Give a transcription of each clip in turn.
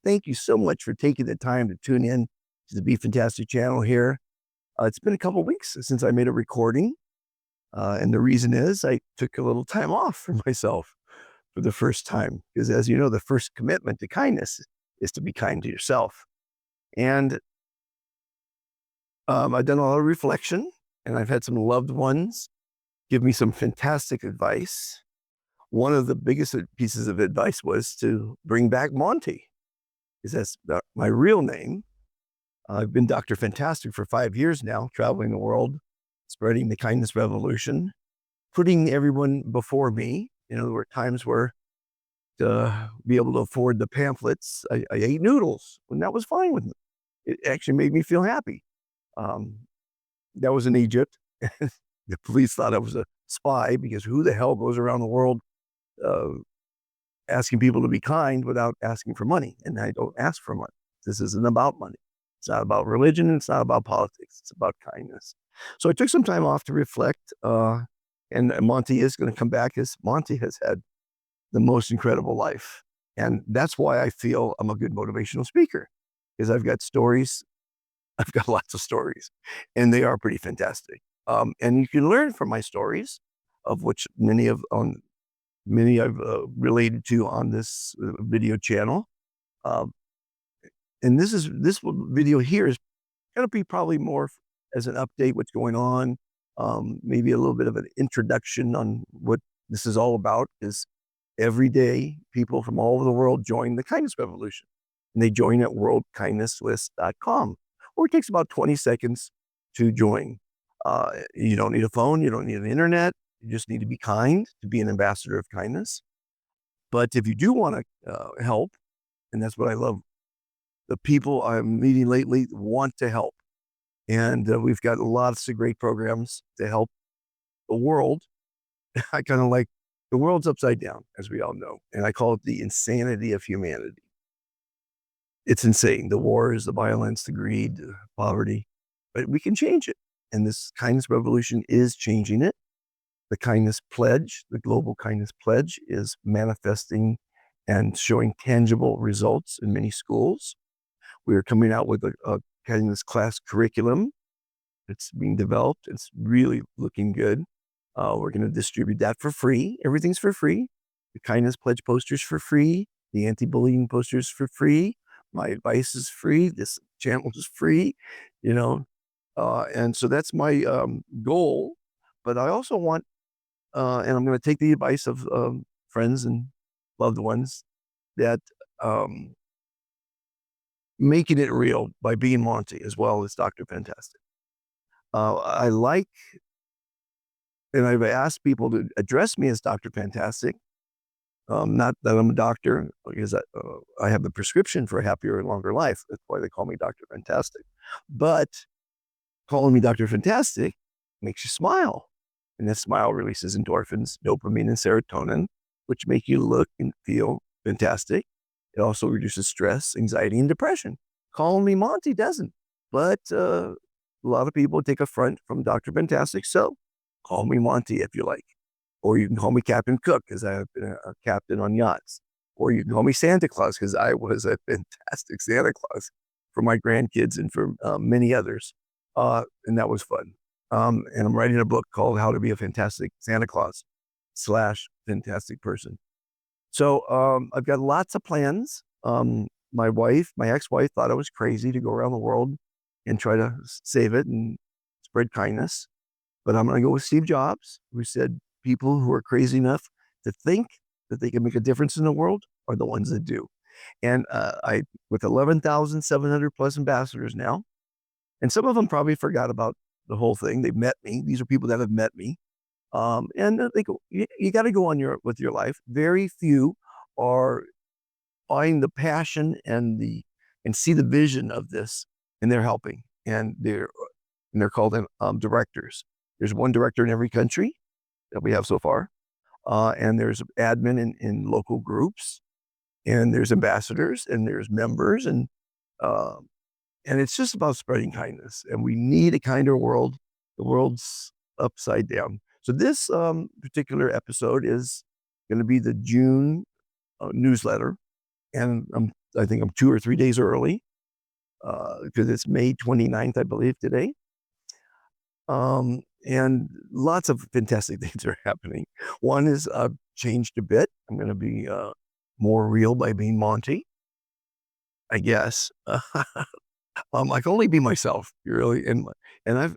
Thank you so much for taking the time to tune in to the Be Fantastic channel here. It's been a couple weeks since I made a recording, and the reason is I took a little time off for myself for the first time. Because as you know, the first commitment to kindness is to be kind to yourself. And I've done a lot of reflection, and I've had some loved ones give me some fantastic advice. One of the biggest pieces of advice was to bring back Monte, because that's my real name. I've been Dr. Fantastic for 5 years now, traveling the world, spreading the kindness revolution, putting everyone before me. There were times where to be able to afford the pamphlets, I ate noodles, and that was fine with me. It actually made me feel happy. Um, that was in Egypt. The police thought I was a spy because who the hell goes around the world uh, asking people to be kind without asking for money? And I don't ask for money. This isn't about money. It's not about religion. It's not about politics. It's about kindness. So I took some time off to reflect. And Monty is going to come back, as Monty has had the most incredible life. And that's why I feel I'm a good motivational speaker, because I've got stories. I've got lots of stories, and they are pretty fantastic. And you can learn from my stories, of which many I've related to on this video channel. Um, and this video here is going to be probably more as an update, what's going on, maybe a little bit of an introduction on what this is all about. Is every day people from all over the world join the kindness revolution, and they join at worldkindnesslist.com, or it takes about 20 seconds to join. You don't need a phone, you don't need an internet, you just need to be kind to be an ambassador of kindness. But if you do want to help, and that's what I love, the people I'm meeting lately want to help. And we've got lots of great programs to help the world. I kind of like the world's upside down, as we all know. And I call it the insanity of humanity. It's insane. The wars, the violence, the greed, the poverty, but we can change it. And this kindness revolution is changing it. The kindness pledge, the global kindness pledge, is manifesting and showing tangible results in many schools. We are coming out with a kindness class curriculum. It's being developed. It's really looking good. We're going to distribute that for free. Everything's for free. The kindness pledge posters for free. The anti-bullying posters for free. My advice is free. This channel is free. And so that's my goal. But I also want, and I'm going to take the advice of friends and loved ones, that making it real by being Monty as well as Dr. Fantastic. I like, and I've asked people to address me as Dr. Fantastic. Not that I'm a doctor, because I have the prescription for a happier and longer life. That's why they call me Dr. Fantastic. But calling me Dr. Fantastic makes you smile. And that smile releases endorphins, dopamine, and serotonin, which make you look and feel fantastic. It also reduces stress, anxiety, and depression. Calling me Monty doesn't. But a lot of people take affront from Dr. Fantastic, so call me Monty if you like. Or you can call me Captain Cook, because I have been a captain on yachts. Or you can call me Santa Claus, because I was a fantastic Santa Claus for my grandkids and for many others. And that was fun. And I'm writing a book called How to Be a Fantastic Santa Claus / Fantastic Person. So I've got lots of plans. My ex-wife, thought I was crazy to go around the world and try to save it and spread kindness. But I'm going to go with Steve Jobs, who said people who are crazy enough to think that they can make a difference in the world are the ones that do. And with 11,700 plus ambassadors now, and some of them probably forgot about the whole thing. They've met me. These are people that have met me. And they go, you got to go on with your life. Very few are find the passion and see the vision of this, and they're helping. And they're called directors. There's one director in every country that we have so far. And there's admin in local groups, and there's ambassadors, and there's members, and it's just about spreading kindness. And we need a kinder world. The world's upside down. So this particular episode is going to be the June newsletter, and I'm I think I'm 2 or 3 days early because it's May 29th, I believe, today. And lots of fantastic things are happening. One is I've changed a bit. I'm going to be more real by being Monte, I guess. I can only be myself, really. And I've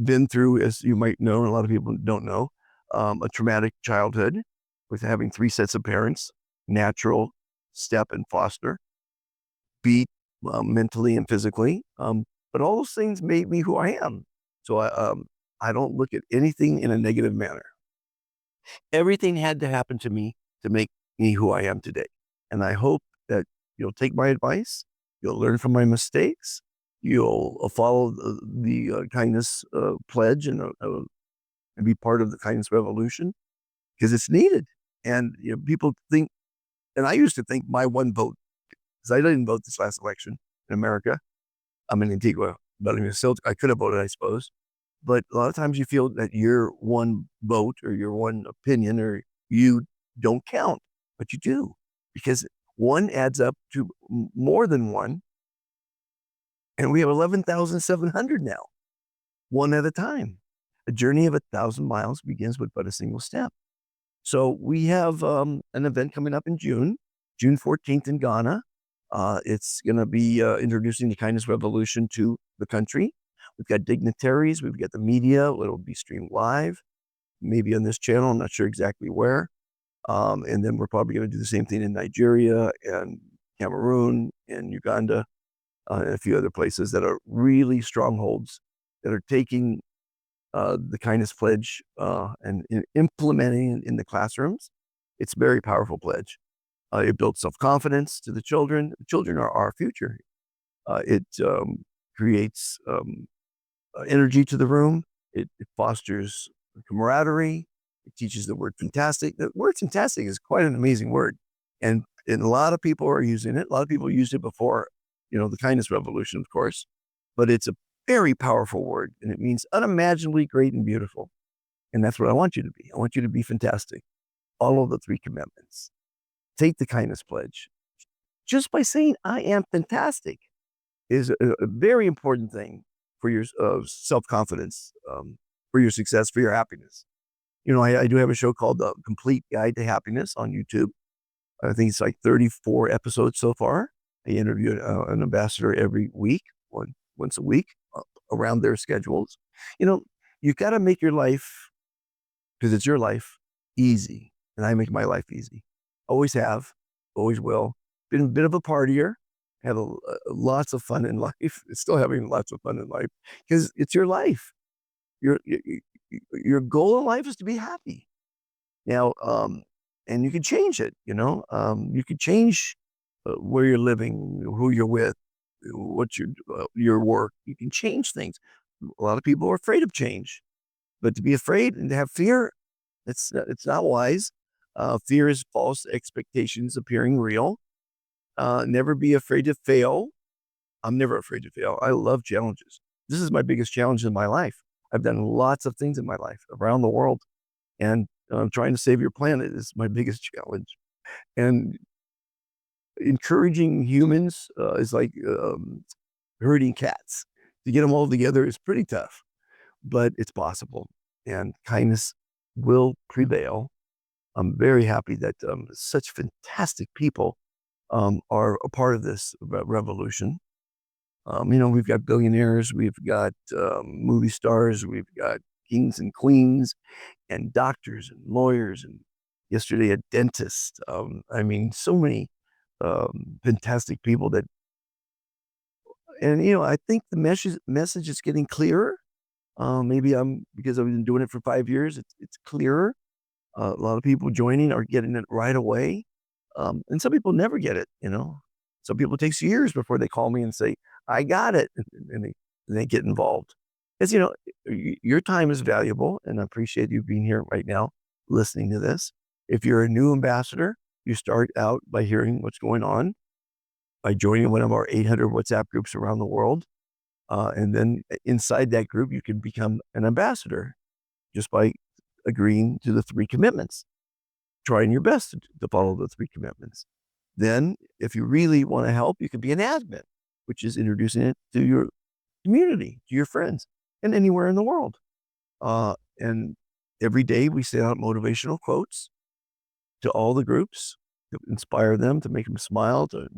been through, as you might know, and a lot of people don't know, a traumatic childhood with having 3 sets of parents, natural, step, and foster, beat mentally and physically. But all those things made me who I am. So I don't look at anything in a negative manner. Everything had to happen to me to make me who I am today. And I hope that you'll take my advice, you'll learn from my mistakes, you'll follow the kindness pledge and be part of the kindness revolution because it's needed. And people think, and I used to think my one vote, because I didn't vote this last election in America. I'm in Antigua, but I mean, still, I could have voted, I suppose. But a lot of times you feel that your one vote or your one opinion or you don't count, but you do because one adds up to more than one. And we have 11,700 now, one at a time. A journey of 1,000 miles begins with but a single step. So we have an event coming up in June 14th in Ghana. It's going to be introducing the kindness revolution to the country. We've got dignitaries, we've got the media. It'll be streamed live, maybe on this channel. I'm not sure exactly where. And then we're probably going to do the same thing in Nigeria and Cameroon and Uganda and a few other places that are really strongholds that are taking the kindness pledge and implementing it in the classrooms. It's a very powerful pledge. It builds self-confidence to the children. The children are our future. It creates energy to the room. It fosters camaraderie. It teaches the word fantastic. The word fantastic is quite an amazing word. And a lot of people are using it. A lot of people used it before, the kindness revolution, of course. But it's a very powerful word, and it means unimaginably great and beautiful. And that's what I want you to be. I want you to be fantastic. Follow the 3 commandments. Take the kindness pledge. Just by saying, I am fantastic, is a very important thing for your self-confidence, for your success, for your happiness. I do have a show called The Complete Guide to Happiness on YouTube. I think it's like 34 episodes so far. I interview an ambassador every week, once a week, around their schedules. You've got to make your life, because it's your life, easy. And I make my life easy. Always have, always will. Been a bit of a partier. Have lots of fun in life. Still having lots of fun in life because it's your life. Your goal in life is to be happy. Now, and you can change it. You can change where you're living, who you're with, what's your work. You can change things. A lot of people are afraid of change, but to be afraid and to have fear, it's not wise. Fear is false expectations appearing real. Never be afraid to fail. I'm never afraid to fail. I love challenges. This is my biggest challenge in my life. I've done lots of things in my life around the world, and trying to save your planet is my biggest challenge. And encouraging humans is like herding cats. To get them all together is pretty tough, but it's possible. And kindness will prevail. I'm very happy that such fantastic people are a part of this revolution. We've got billionaires, we've got movie stars, we've got kings and queens, and doctors and lawyers, and yesterday a dentist. So many fantastic people I think the message is getting clearer. Maybe because I've been doing it for 5 years, it's clearer. A lot of people joining are getting it right away. And some people never get it. Some people it takes years before they call me and say, I got it. And they get involved. Because, your time is valuable, and I appreciate you being here right now, listening to this. If you're a new ambassador, you start out by hearing what's going on, by joining one of our 800 WhatsApp groups around the world. And then inside that group, you can become an ambassador just by agreeing to the 3 commitments, trying your best to follow the 3 commitments. Then, if you really want to help, you can be an admin, which is introducing it to your community, to your friends, and anywhere in the world. And every day we send out motivational quotes to all the groups to inspire them, to make them smile, to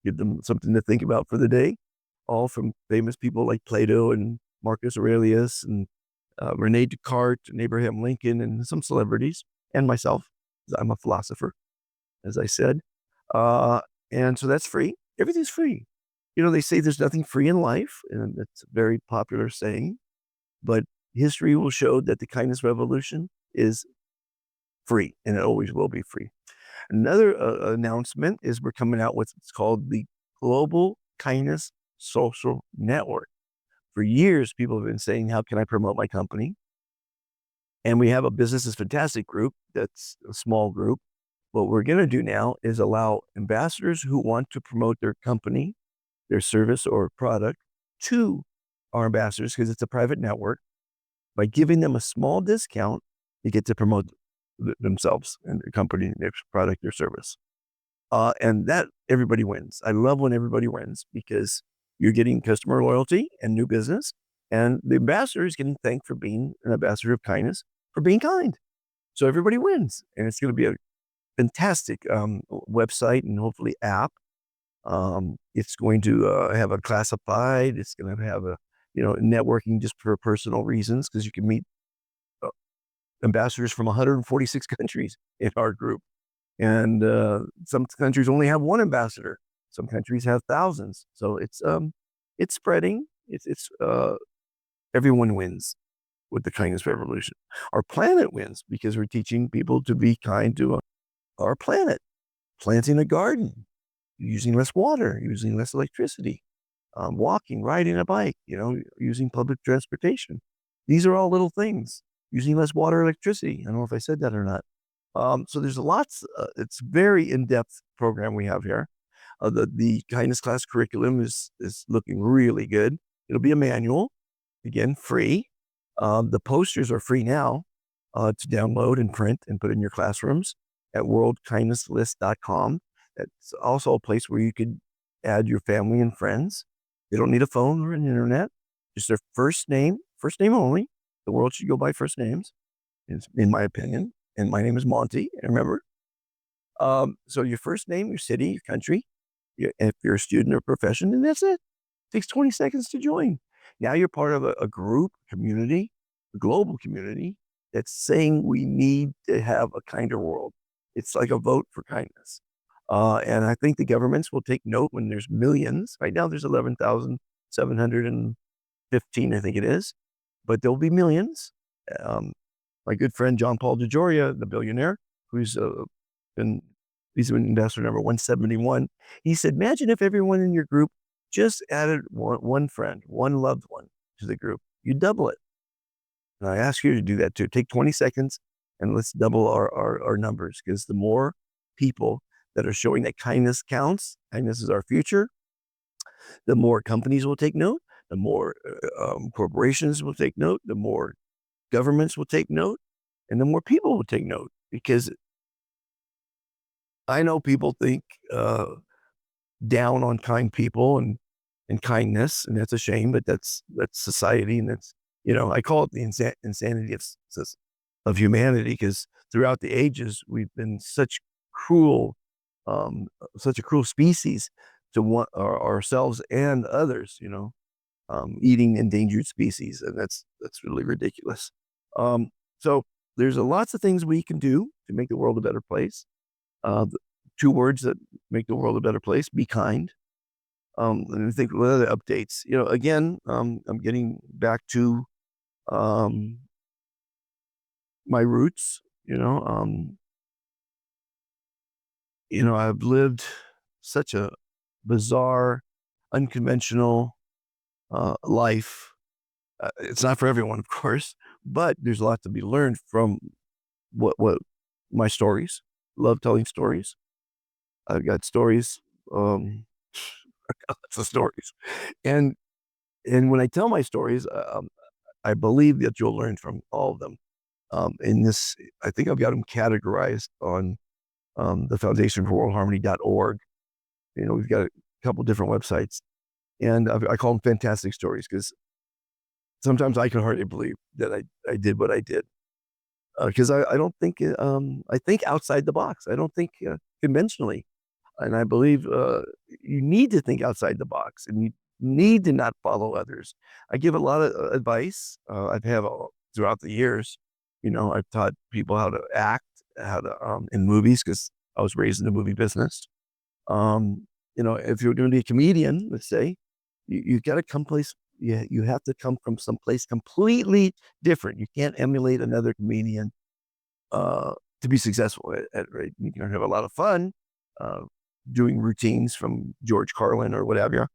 give them something to think about for the day, all from famous people like Plato and Marcus Aurelius and Rene Descartes and Abraham Lincoln and some celebrities and myself. I'm a philosopher, as I said. Uh, and so that's free. Everything's free. They say there's nothing free in life, and it's a very popular saying, but history will show that the kindness revolution is free, and it always will be free. Another announcement is we're coming out with what's called the Global Kindness Social Network. For years, people have been saying, how can I promote my company? And we have a Business is Fantastic group that's a small group. What we're going to do now is allow ambassadors who want to promote their company, their service or product to our ambassadors, because it's a private network. By giving them a small discount, you get to promote themselves and their company, their product, their service. And that everybody wins. I love when everybody wins because you're getting customer loyalty and new business. And the ambassador is getting thanked for being an ambassador of kindness, for being kind. So everybody wins. And it's going to be a fantastic website and hopefully app. It's going to have a classified. It's going to have a, networking just for personal reasons, because you can meet ambassadors from 146 countries in our group. And some countries only have one ambassador. Some countries have thousands. So it's spreading. It's everyone wins with the kindness revolution. Our planet wins because we're teaching people to be kind to our planet, planting a garden, using less water, using less electricity, walking, riding a bike, using public transportation. These are all little things. Using less water, electricity. I don't know if I said that or not. So there's lots. It's very in-depth program we have here. The kindness class curriculum is looking really good. It'll be a manual, again, free. The posters are free now to download and print and put in your classrooms at worldkindnesslist.com. That's also a place where you could add your family and friends. They don't need a phone or an internet, just their first name only. The world should go by first names, in my opinion. And my name is Monte, remember? So your first name, your city, your country, if you're a student or profession, and that's it. It takes 20 seconds to join. Now you're part of a group, community, a global community that's saying we need to have a kinder world. It's like a vote for kindness. And I think the governments will take note when there's millions. Right now there's 11,715, I think it is, but there'll be millions. My good friend John Paul DeJoria, the billionaire, who's he's been investor number 171. He said, imagine if everyone in your group just added one friend, one loved one to the group. You double it. And I ask you to do that too. Take 20 seconds and let's double our numbers, because the more people that are showing that kindness counts, kindness is our future, the more companies will take note, the more corporations will take note, the more governments will take note, and the more people will take note. Because I know people think down on kind people and kindness, and that's a shame, but that's society, and that's, I call it the insanity of humanity, because throughout the ages we've been such a cruel species to ourselves and others, eating endangered species, and that's really ridiculous. So there's lots of things we can do to make the world a better place. The 2 words that make the world a better place: be kind. Let me think what other updates. Again, I'm getting back to my roots. I've lived such a bizarre, unconventional life. It's not for everyone, of course, but there's a lot to be learned from what my stories. Love telling stories. I've got stories, lots of stories, and when I tell my stories, I believe that you'll learn from all of them. In this, I think I've got them categorized on the Foundation for World Harmony.org. We've got a couple different websites, and I call them fantastic stories because sometimes I can hardly believe that I did what I did. Because I don't think, I think outside the box. I don't think conventionally. And I believe you need to think outside the box, and you need to not follow others. I give a lot of advice. I've had throughout the years. I've taught people how to act, how to in movies because I was raised in the movie business. Um, if you're going to be a comedian, let's say, you got to come place. You have to come from some place completely different. You can't emulate another comedian uh, to be successful right? You can have a lot of fun uh, doing routines from George Carlin or whatever,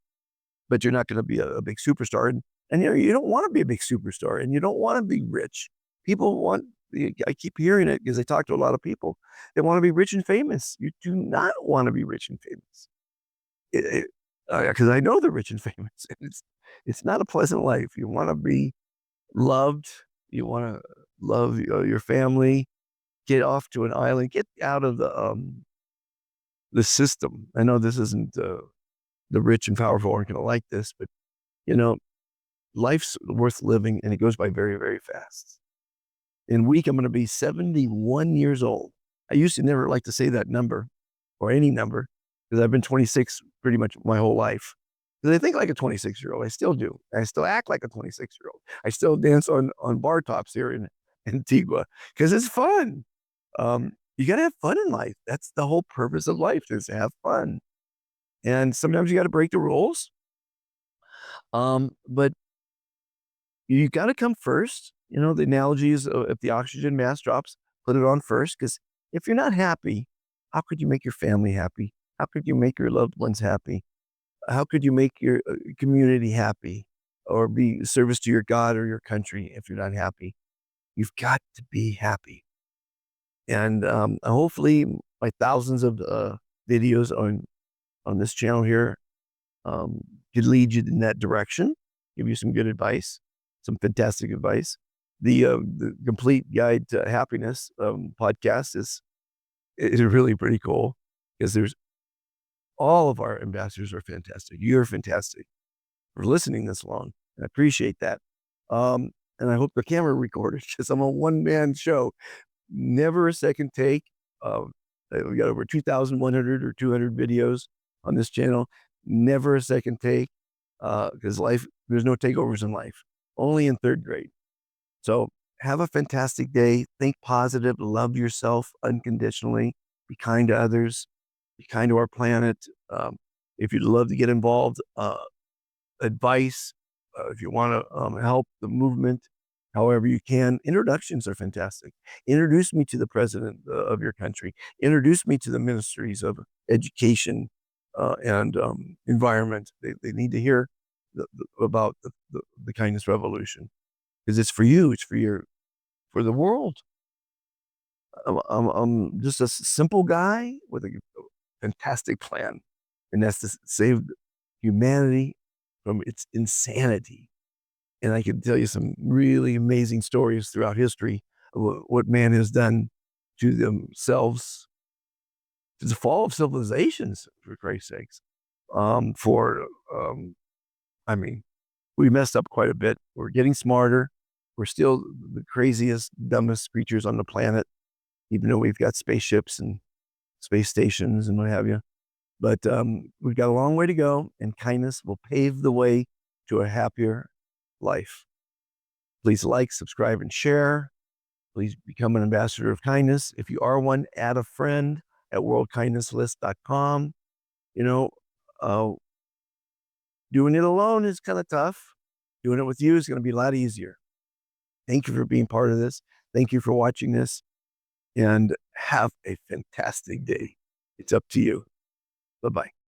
but you're not going to be a big superstar. And you don't want to be a big superstar, and you don't want to be rich. People want. I keep hearing it because I talk to a lot of people. They want to be rich and famous. You do not want to be rich and famous. Because I know they're rich and famous. And it's not a pleasant life. You want to be loved. You want to love your family. Get off to an island. Get out of the system. I know this isn't the rich and powerful aren't going to like this, but you know, life's worth living, and it goes by very, very fast. In a week, I'm going to be 71 years old. I used to never like to say that number or any number because I've been 26 pretty much my whole life. Because I think like a 26-year-old. I still do. I still act like a 26-year-old. I still dance on bar tops here in Antigua because it's fun. You got to have fun in life. That's the whole purpose of life, is to have fun. And sometimes you got to break the rules. But you got to come first. The analogy is if the oxygen mask drops, put it on first. Because if you're not happy, how could you make your family happy? How could you make your loved ones happy? How could you make your community happy or be service to your God or your country if you're not happy? You've got to be happy. And hopefully, my thousands of videos on this channel here um, could lead you in that direction, give you some good advice, some fantastic advice. The Complete Guide to Happiness podcast is really pretty cool because there's all of our ambassadors are fantastic. You're fantastic for listening this long. I appreciate that. And I hope the camera recorded because I'm a one-man show. Never a second take. We got over 2,100 or 200 videos on this channel. Never a second take because there's no takeovers in life, only in third grade. So have a fantastic day. Think positive. Love yourself unconditionally. Be kind to others. Be kind to our planet. If you'd love to get involved, advice, if you want to help the movement, however you can, introductions are fantastic. Introduce me to the president of your country. Introduce me to the ministries of education and environment. They need to hear about the kindness revolution because it's for you. It's for the world. I'm just a simple guy with a fantastic plan, and that's to save humanity from its insanity. And I can tell you some really amazing stories throughout history of what man has done to themselves, to the fall of civilizations, for Christ's sakes. For, I mean, we messed up quite a bit. We're getting smarter. We're still the craziest, dumbest creatures on the planet, even though we've got spaceships and space stations and what have you. But we've got a long way to go, and kindness will pave the way to a happier life. Please like, subscribe, and share. Please become an ambassador of kindness. If you are one, add a friend at worldkindnesslist.com. Uh, doing it alone is kind of tough. Doing it with you is going to be a lot easier. Thank you for being part of this. Thank you for watching this, and have a fantastic day. It's up to you. Bye-bye.